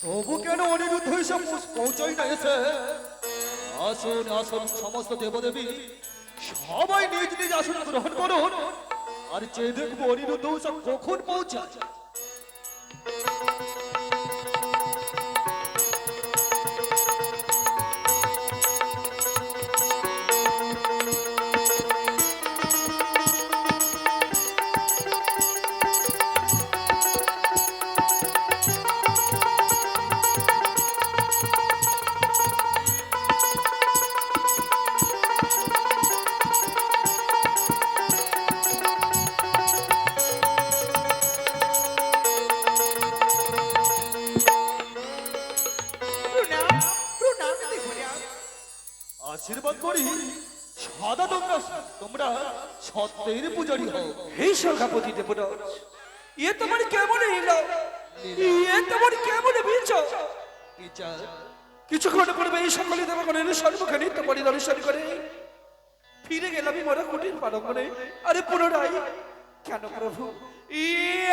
তবু কেন অনিরুদ্ধ এসে পৌঁছাই না এসে? আসুন আসুন সমস্ত দেবদেবী, সবাই নিজ নিজ আসন গ্রহণ করুন, আর যে দেখবো অনিরুদ্ধ এসে কখন পৌঁছায়। আশীর্বাদ করি সদা তোমরা তোমরা সত্যের পূজারী হও। হে সখাপতি দেবরাজ, এ তোমার কেমন এলো? এ তোমার কেমন বীজ? বিচার কিছুক্ষণ পূর্বে এই সকলে দেবগণের সম্মুখে নিত্য পরিদর্শন করে ফিরে গেলাম মোরা কুটির পারঙ্গনে। আরে পুনরায় কেন প্রভু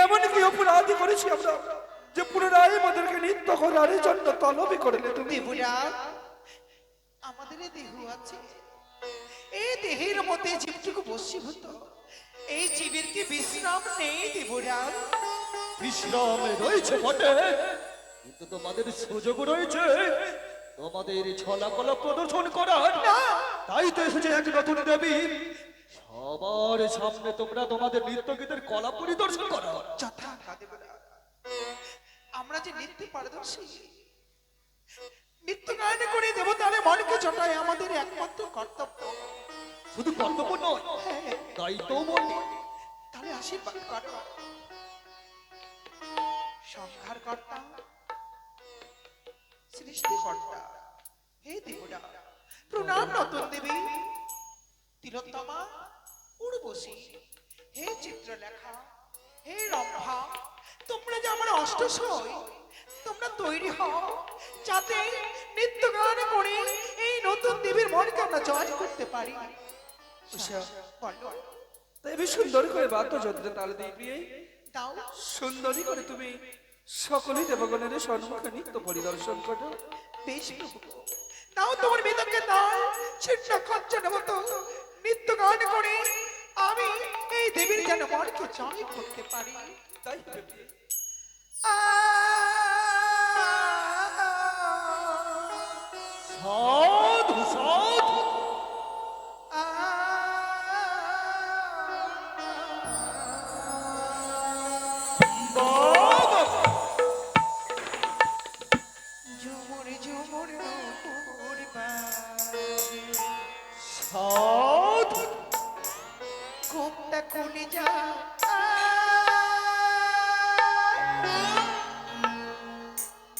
এমন কি অপরাধ করেছি আমরা যে পুনরায় আমাদেরকে নিত্য করার জন্য তলবি করলে তুমি? দেবরাজ, আমাদের এই দেহ আছে, এই দেহের মধ্যে জীবটুকু বশীভূত, এই জীবের কি বিশ্রাম নেই দেবরাজ? বিশ্রাম রয়েছে বটে, কিন্তু তোমাদের সুযোগ রয়েছে তোমাদের ছলাকলা প্রদর্শন করার। তাই তো এসেছে এক নতুন দেবী, সবার সামনে তোমরা তোমাদের নৃত্য গীতের কলা পরিদর্শন করো। যথা দেবরাজ, আমরা যে নৃত্য পারদর্শী, নৃত্য গান করে দেবতারে মনকে চটায় আমাদের একমাত্র কর্তব্য। শুধু কর্তব্য নয়, দায়িত্ব বটে। তাহলে আশীর্বাদ করো সংহার কর্তা, সৃষ্টিকর্তা, হে দেবরা, প্রণাম নতুন দেবী, তিলোত্তমা, উর্বশী, হে চিত্রলেখা, হে রম্ভা, তোমরা যে আমার অষ্টসই, তোমরা তৈরি হও যাতে নৃত্য গান করে এই নতুন দেবীর মনকে আমরা জয় করতে পারি। বলো, তাই বেশ সুন্দর করে বাদ্যযন্ত্রে তাল দিয়ে প্রিয়ে দাও। সুন্দরী করে তুমি সকলেই দেবগণের সম্মুখে নিত্য পরিদর্শন করো। বেশ প্রভু, দাও তোমার বেদকে দাও, ছিন্ন খঞ্চনের মতো নৃত্য গান করে আমি এই দেবীর যেন মনকে জয় করতে পারি। তাই সাধু সাধু বাবা, ঝুমুর ঝুমুর নূপুর বাজে, সাধু ঘুমটা খুলে যা,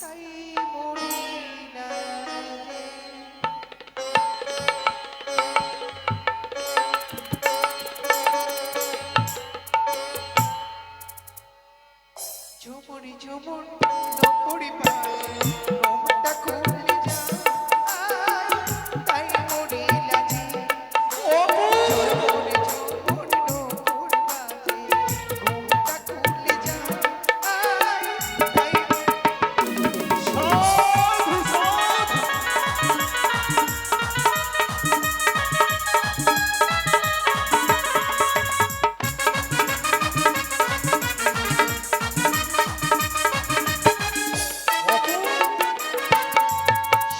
তাই মরি না রে। ঝুমুর ঝুমুর নূপুর বাজে, ঘুমটা খুলে যা, তাই মরি না রে। ঝুমুর ঝুমুর নূপুর বাজে, ঘুমটা খুলে যা, তাই সাধু সাধু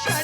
সাই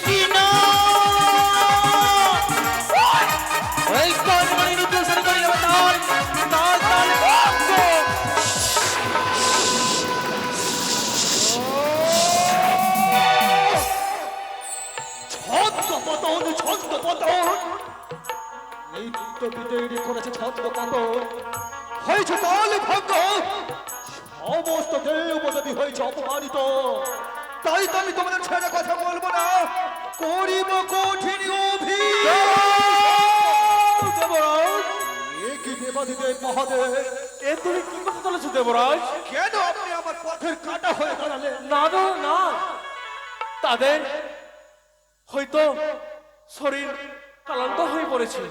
কি না ওই কোন মনি দূষণ করে নেবে তাল তাল তাল ছন্দ পতন ছন্দ পতন নিত্য বিতৈরি করেছে ছন্দ পতন হয়েছে তাল ভঙ্গ সমস্ত দেবদেবী হয়েছে অপমানিত তাই তো আমি তোমাদের ছেড়ে কথা বলবো না করিব কঠিন দেবরাজ কি দেবাদিদেব মহাদেব এ তুমি কি কথা চলেছো দেবরাজ? কেন আপনি আমার পথের কাটা হয়ে দাঁড়ালেন না না না, তাদের হয়তো শরীর ক্লান্ত হয়ে পড়েছে,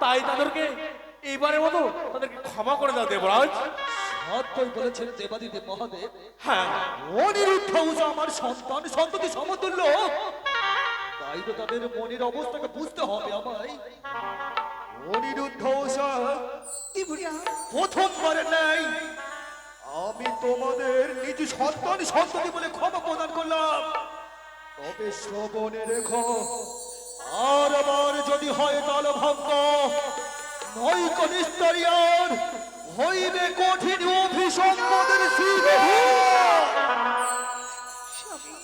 তাই তাদেরকে এইবারের মতো তাদেরকে ক্ষমা করে দাও দেবরাজ। সত্যই বলেছেন দেবাদিদেব মহাদেব হ্যাঁ, অনিরুদ্ধ উষা আমার সন্তান সন্ততি সমতুল্য তাই তো তাদের মনের অবস্থাকে বুঝতে হবে আমায় অনিরুদ্ধ উষা ত্রিপুরা প্রথমবারে নাই আমি তোমাদের নিজ সন্তান সন্ততি বলে ক্ষমা প্রদান করলাম তবে শ্রবণে রেখো আর আবার যদি হয় তাল ভঙ্গ নৈক নিস্তরিয়ার হইবে কঠিন অভিসম্পদের স্বামী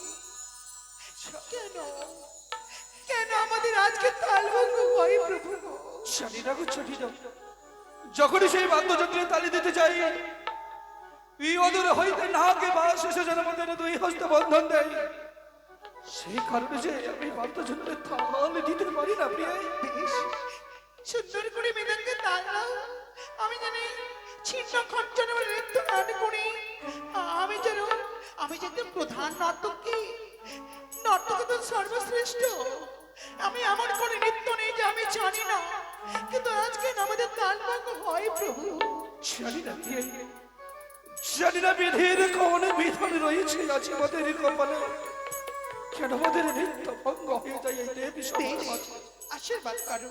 কেন কেন আমাদের আজকে তালভঙ্গ হয় প্রভু ছাড়ি না গো, ছাড়ি না। যখনই সেই বাদ্যযন্ত্রে তালি দিতে যাই এই অদূরে হইতে নাকে বা শেষে যেন আমাদের দুই হস্ত বন্ধন দেয়, সেই কারণে যে আমি বাদ্যযন্ত্রের তাল দিতে পারি না প্রিয়। বেশ সুন্দর করে মৃদঙ্গে তাল দাও আমি জানি ছিন্ন খঞ্চন নৃত্য গান করি আমি যেন প্রধান নর্তকী নর্তকী তো সর্বশ্রেষ্ঠ আমি এমন করে নৃত্য নেই যে আমি জানি না কিন্তু আজকে আমাদের তাল ভাঙ্গ হয় প্রভু জানি না প্রিয়, জানি না বিধির কোন বিধান রয়েছে আজ আমাদের কপালে, কেন আমাদের নৃত্য ভঙ্গ হয়ে যায় এই দেবী বেশ সমাজ। আশীর্বাদ করো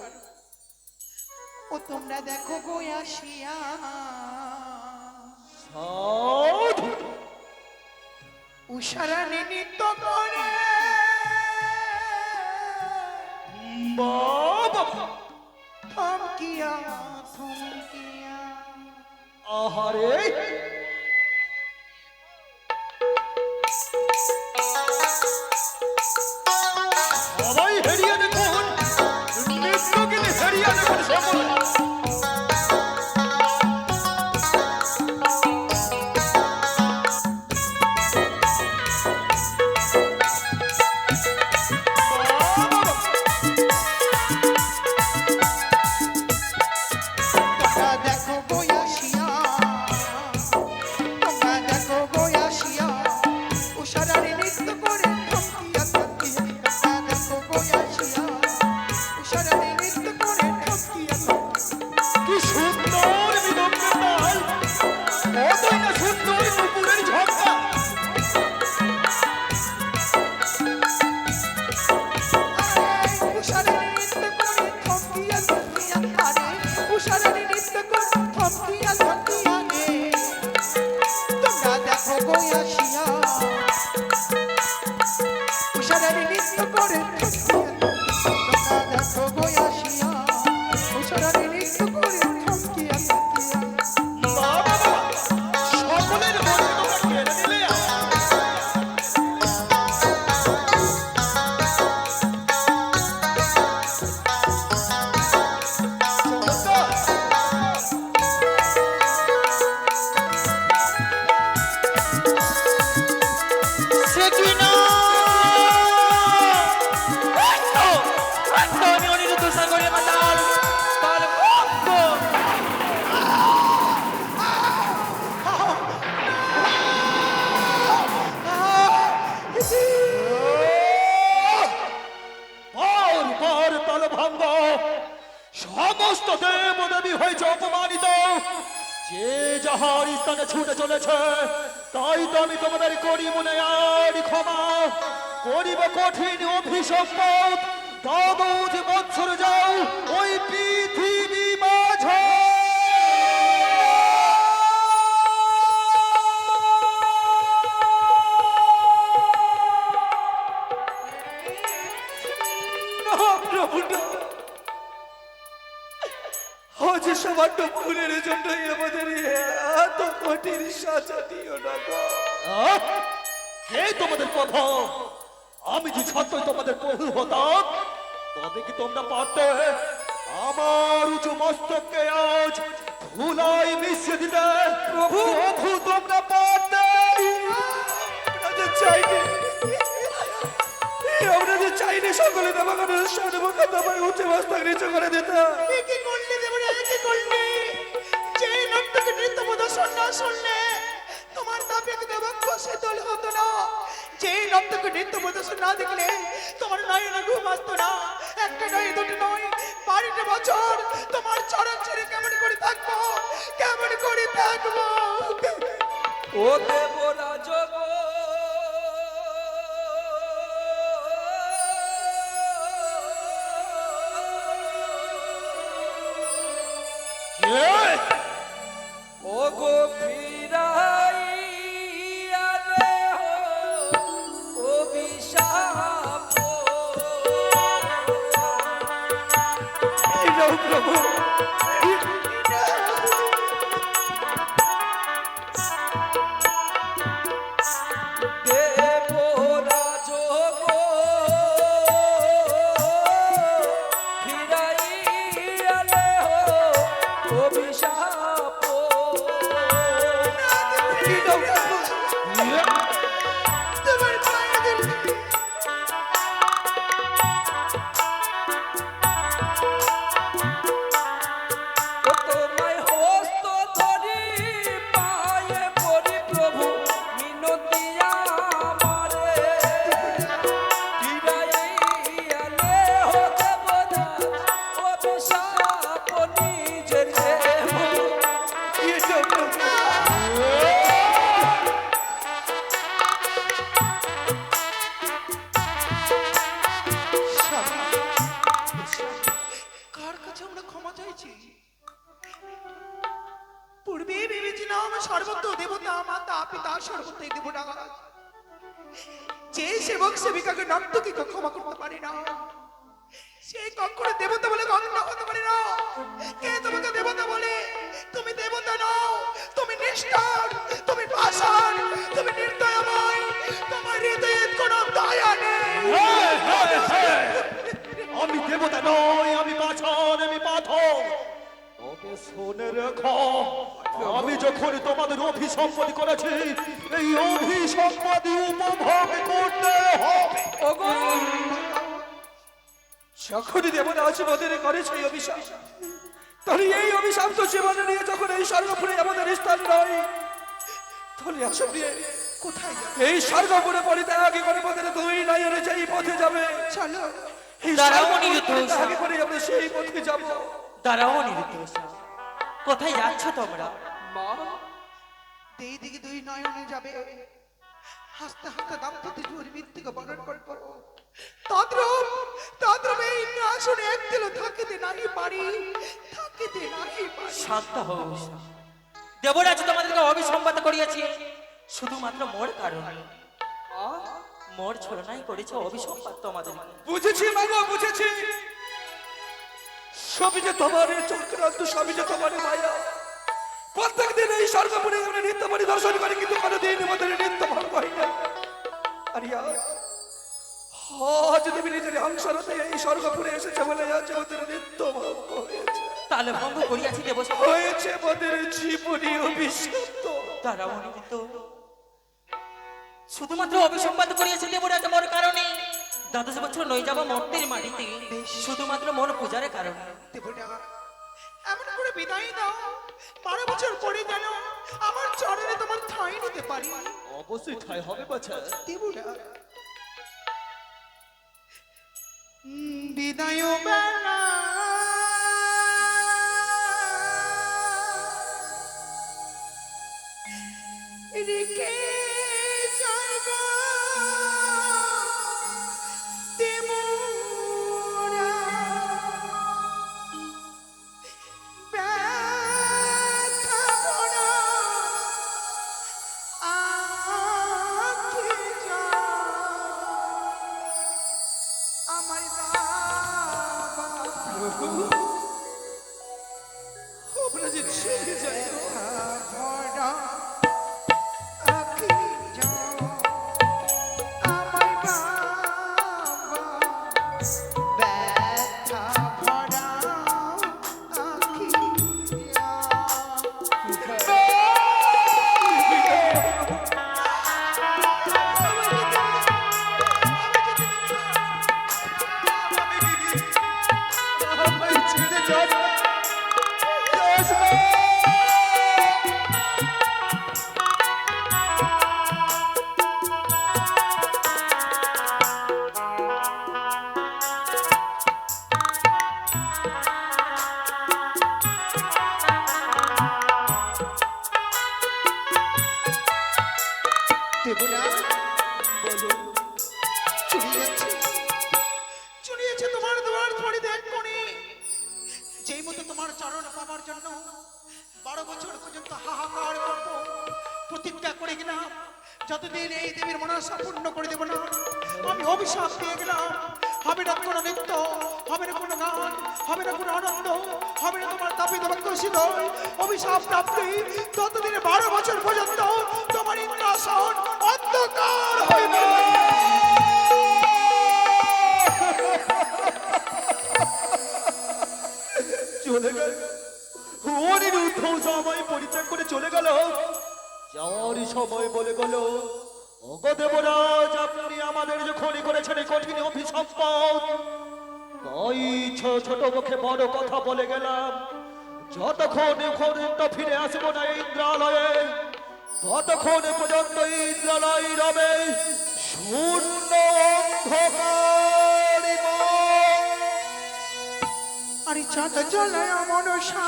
ও তোমরা দেখো গো আসিয়া সাধু উষারানি নৃত্য করে বাবা থমকিয়া থমকিয়া আহারে সবাই হেরিয়ে দেখুন নৃত্যকে হেরিয়ে দেখুন সকলে তোমরা দেখো গো আসিয়া তোমরা দেখো গো আসিয়া উষারানি নৃত্য করে থমকিয়া থমকিয়া তোমরা দেখো গো আসিয়া উষারানি নৃত্য করে থমকিয়া থমকিয়া কি সুন্দর বিদগ্ধ তাল কতই না সুন্দর নুপুরের ঝটকা উষারানি নৃত্য করে থমকিয়া থমকিয়া আরে উষারানি নৃত্য করে থমকিয়া থমকিয়া রে তোমরা দেখো গো আসিয়া উষারানি নৃত্য করে থমকিয়া তোমরা দেখো গো আসিয়া উষারানি নৃত্য করে থমকিয়া থমকিয়া বাবা বাবা সকলের মনে তোমরা কেড়ে নিলে সে কি না আমি অনিরুদ্ধ সাগরে মাতাল তাল ভঙ্গ পর তাল ভঙ্গ সমস্ত দেবদেবী হয়েছে অপমানিত যে যাহার স্থানে ছুটে চলেছে তাই তো আমি তোমাদের করি মনে আর ক্ষমা করিব কঠিন অভিসম্পদ তদুজ বৎসর যাও ওই পৃথিবী মাঝে প্রভু না, আজ সামান্য ভুলের জন্যই আমাদের এত কঠিন সাজা দিও না গো। আহ? কে তোমাদের কথা? আমি যে সত্যই তোমাদের প্রভু হতাম, তবে কি তোমরা পারতে আমার উঁচু মস্তককে আজ ধুলাই মিশিয়ে দিতে? প্রভু! প্রভু তোমরা পারতে? আমরা চাইনি, আমরা যে চাইনি সকলে দেবাগণের সর্বকা তোমার উঁচু মস্তক নিচু করে দিতাম। কি করলে দেবরা, কি করলে? যে নর্তকী নৃত্য প্রদর্শন না শুনলে তোমার দাবি দেবক্ষ সে দল হতো না। যে নর্তকী নৃত্য প্রদর্শন না দেখলে তোমার নয়নে ঘুম আসতো না। একটা নয়, দুটো নয়, 12টা বছর তোমার চরণ ছেড়ে কেমন করে থাকবো, কেমন করে থাকবো? ও দেবরাজ গো, কে? ও গো ফিরাইয়া দেহ অভিশাপ। এই নাও প্রভু, দেবরাজ গো, ফিরাইয়া দেহ অভিশাপ। এই নাও প্রভু, তোমার পায়ে দিলে ও তোমায় হস্ত ধরি পায়ে পড়ি প্রভু, মিনতি আমারে ফিরাইয়া দেহ দেবরাজ অভিশাপ নিজের দেহ। এই জন্য কার কাছে আমরা ক্ষমা চাইছি? পূর্বে ভেবেছিলাম সর্বত্র দেবতা মাতা পিতা সর্বত্রই দেবতা। যে সেবক সেবিকাকে নর্তকীকে ক্ষমা করতে পারে না, সেই কখনো দেবতা বলে গণ্য হতে পারে না। কে তোমাকে দেবতা বলে? তুমি দেবতা নও, তুমি নিষ্ঠুর, তুমি পাষাণ, তুমি নির্দয়ময়, তোমার হৃদয়ে কোনো দয়া নেই। হ্যাঁ, হ্যাঁ, হ্যাঁ। আমি দেবতা নই, আমি পাথর, আমি পাথর। তবে শুনে রেখো, আমি যখন তোমাদের অভিসম্পাদী করেছি, এই অভিসম্পাদী উপভোগ করতে হবে। ওগো, যখনই দেবরাজ আমাদের করেছে এই অভিশাপ, তাহলে এই অভিশাপ তো জীবনে নিয়ে যখন এই স্বর্গপুরে আমাদের স্থান নয়, তাহলে আসো দিয়ে কোথায় যাবে? এই স্বর্গপুরে পরিত্যাগ করে পথে দুই নয়নে যেই পথে যাবে, চলো। এই দাঁড়াও, স্বর্গপুরে অনিরুদ্ধ। পরিত্যাগ করে আমরা সেই পথে যাব। দাঁড়াও অনিরুদ্ধ, কোথায় যাচ্ছ তোমরা? মা, এই দিকে দুই নয়নে যাবে, হাসতে হাসতে দাম্পত্য জীবন মৃত্যুকে বরণ করবো। তদ্রূপ তদ্রূপ এই আসনে একদিনও থাকিতে নাহি পারি, থাকিতে নাহি পারি। শান্ত হও উষা। দেবরাজ তোমাদেরকে অভিসম্পাত করিয়াছি শুধুমাত্র মোর কারণে। মোর ছলনাই করেছে অভিসম্পাত তোমাদের। বুঝেছি মাগো, বুঝেছি। সবই যে তোমার চক্রান্ত, সবই যে তোমার মায়া। প্রত্যেক দিন এই স্বর্গপুরে আমরা নিত্য পরিদর্শন করি, কিন্তু কোনোদিন আমাদের নিত্য ভঙ্গ হয় না। আর আজ দেবী নিজের অংশরতে এই স্বর্গপুরে এসেছে বলে আজ আমাদের নিত্য ভঙ্গ হয়েছে। তাহলে ভঙ্গ করিয়াছি দেবসভা, হয়েছে আমাদের জীবনী অভিশপ্ত। তারা অনিরুদ্ধ শুধুমাত্র অভিসম্পাত করিয়াছি দেবরাজ মোর কারণে। 12 বছর নই যাব মর্তের মাটিতে শুধুমাত্র মোর পূজার কারণে। দেবতা, এমন করে বিদায় দাও। 12 বছর পরে যেন আমার চরণে তোমার ঠাঁই নিতে পারি। অবশ্যই ঠাই হবে বাছা। দেবতা, বিদায় বেলা রেখে যাইব দেবরা, ব্যথা ভরা আঁখি যায় আমার আমরা যে চলে যাই গো। ভরা আখি যাও আমায় বাবা ব্যথা ভরা আখি আমায় ছেড়ে যাস না, যাস না। দেবরা বলো, চুরিয়েছে তোমার দুয়ার ছড়ি দেখ কোনি যেই মতো তোমার চরণ পাবার জন্য 12 বছর পর্যন্ত হাহাকার করব প্রতিজ্ঞা করে গেলাম যতদিন এই দেবীর মনসা পূর্ণ করে দেব না আমি অভিশাপ দিয়ে গেলাম হবে না কোনো নৃত্য হবে না কোনো গান হবে না কোনো আনন্দ হবে না তোমার দাবি তোমার দোষিত অভিশাপ প্রাপ্তি ততদিনে 12 বছর পর্যন্ত তোমার ইন্দ্রাসন অন্ধকার হইবে চলে গেল অনিরুদ্ধ সময় পরিত্যাগ করে চলে গেল। যাওয়ার সময় বলে গেল, ওগো দেবরাজ, আপনি আমাদের যে খনি করেছেন এই কঠিন অভিশাপ তাই ছোট মুখে বড় কথা বলে গেলাম। যতক্ষণ খনিটা ফিরে আসবো না ইন্দ্রালয়ে, ততক্ষণ পর্যন্ত ইন্দ্রালয় রবে শূন্য অন্ধকারিময়। আরে চাঁদ জ্বলায় মনসা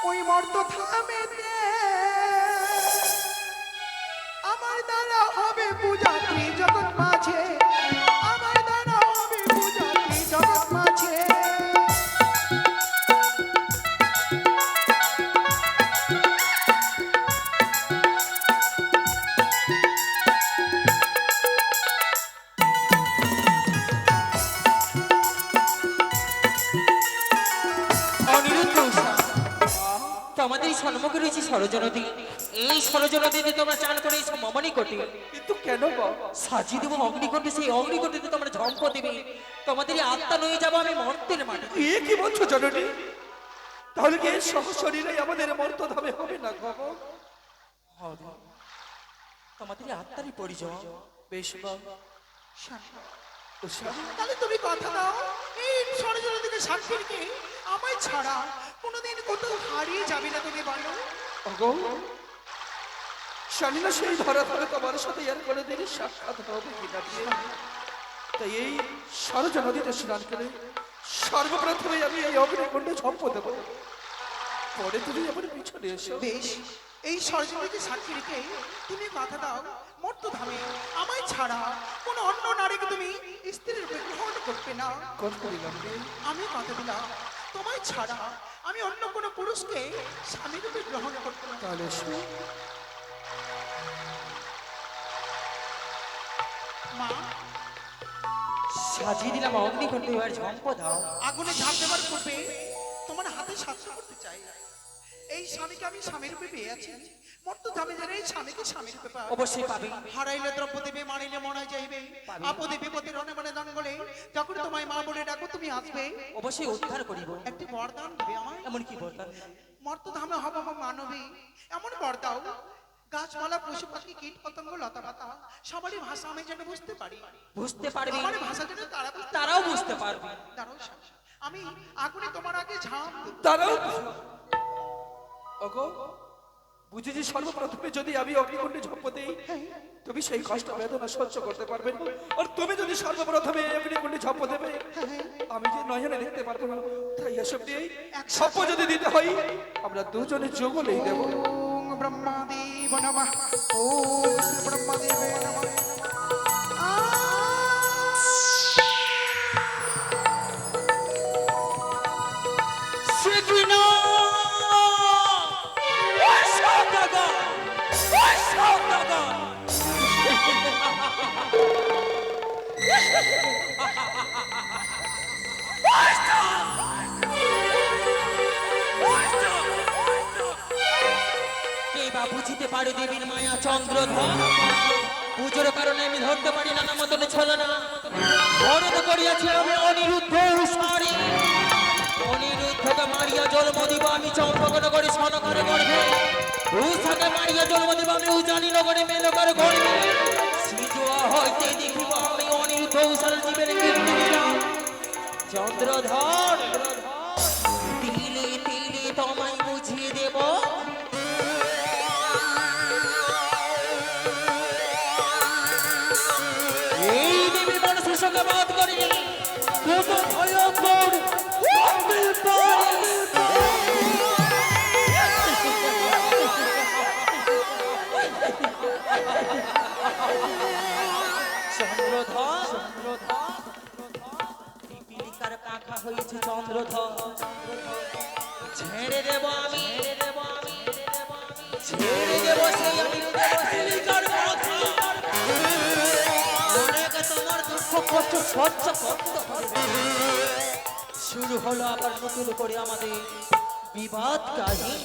ওই মর্ত থামেতে আমার দ্বারা হবে পূজা ত্রিজগৎ মাঝে আমার দ্বারা হবে পূজা ত্রিজগৎ মাঝে অনিরুদ্ধ উষা, তোমাদের এই সম্মুখে রয়েছে সরজনদী। এই সরজনদীতে তোমরা চান করে এই মামনি কোটি কিন্তু কেন গো? সাজিয়ে দেবো অগ্নিকণ্ডে, সেই অগ্নিকণ্ডে তোমরা ঝম্প দেবে, তোমাদের এই আত্মা নিয়ে যাবো আমি মর্তের মাটি। এ কি বলছো জননী? তাহলে কি এই সহশরীরে আমাদের মর্তধামে হবে না গো? হবে। তোমাদের এই আত্মারই পরিচয়। বেশ বাবা, উষা, তাহলে তুমি কথা দাও এই ষড়যন্ত্র থেকে সাক্ষী রেখে আমায় ছাড়া কোনোদিন কোথাও হারিয়ে যাবে না তুমি বলো ওগো, জানি না সেই ধরা ধরে তোমার সাথে আর কোনোদিন সাক্ষাৎ হবে কিনা দিয়ে। তাই এই সরজ নদীতে স্নান করে সর্বপ্রথমে আমি এই অগ্নিকুণ্ডে ঝম্প দেব, পরে তুমি আমার পিছনে এসো। বেশ এই ষড়যন্ত্রকে সাক্ষী রেখে তুমি কথা দাও মর্ত ধামে আমায় ছাড়া কোনো অন্য নারীকে তুমি স্ত্রীর রূপে গ্রহণ করবে না কোন করিলাম রে? আমি কথা দিলাম তোমায় ছাড়া আমি অন্য কোনো পুরুষকে স্বামী রূপে গ্রহণ করবো না তাহলে এসো। মা সাজিয়ে দিলাম অগ্নিকণ্ডে, এবার ঝম্প দাও। আগুনে ঝাঁপ দেওয়ার পূর্বে তোমার হাতে সাহায্য করতে চাই এই স্বামীকে আমি স্বামী রূপে পেয়ে আছি মর্ত ধামে যেন এই স্বামীকে স্বামী রূপে পাই অবশ্যই পাবে। হারাইলে দ্রব্য দেবে মারিলে মনায় যাইবে আপদে বিপদে রণে মনে দঙ্গলে যখন তোমায় মা বলে ডাকো তুমি আসবে অবশ্যই উদ্ধার করিব। একটি বরদান দিবে আমায় এমন কি বলতাম? মর্ত ধামে হব মানবী এমন বর দাও গাছপালা পশু পাখি কীট পতঙ্গ লতা পাতা সবারই ভাষা আমি যেন বুঝতে পারি বুঝতে পারবি, আমার ভাষা যেন তারা বুঝতে তারাও বুঝতে পারবে। দাঁড়াও স্বামী, আমি আগুনে তোমার আগে ঝাঁপ দেব। দাঁড়াও। ওগো, বুঝেছি সর্বপ্রথমে যদি আমি অগ্নিকুণ্ডে ঝম্প দেই তুমি সেই কষ্ট বেদনা সহ্য করতে পারবে না, আর তুমি যদি সর্বপ্রথমে অগ্নিকুণ্ডে ঝম্প দেবে আমি যে নয়নে দেখতে পারবো না। তাই এসব দিয়েই ঝম্প যদি দিতে হয় আমরা দুজনে যুগলেই দেব। ওম ব্রহ্মাদেব নমঃ ওম শ্রী ব্রহ্মাদেবে নমঃ বুঝতে পারি দেবীর মায়া চন্দ্রধর। পুজোর কারণে আমি ধরতে পারি না না মতন ছিল না। ভরত করিয়াছি আমি অনিরুদ্ধ উসারি। অনিরুদ্ধকে মারিয়া জন্ম দিব আমি চম্পকনগরে সনকারে গর্ভে। উষাকে মারিয়া জন্ম দিব আমি উজানি নগরে মেনকার গর্ভে। সিজুয়া হইতে দেখিব আমি অনিরুদ্ধ উষার জীবের মৃত্যু লীলা। চন্দ্রধর তিলে তিলে তোমায় বুঝিয়ে দেব। এই দেবী মানুষের সঙ্গে বাদ করিনি কত ভয়ঙ্কর হতে পারে। চন্দ্রধর পিপিলিকার পাখা হয়েছে চন্দ্রধর। ছেড়ে দেব আমি ছেড়ে দেব সেই আমি পিপিলিকার পাখা। অনেক তোমার দুঃখ কষ্ট সহ্য করতে হবে। শুরু হলো আবার নতুন করে আমাদের বিবাদ কাহিনী।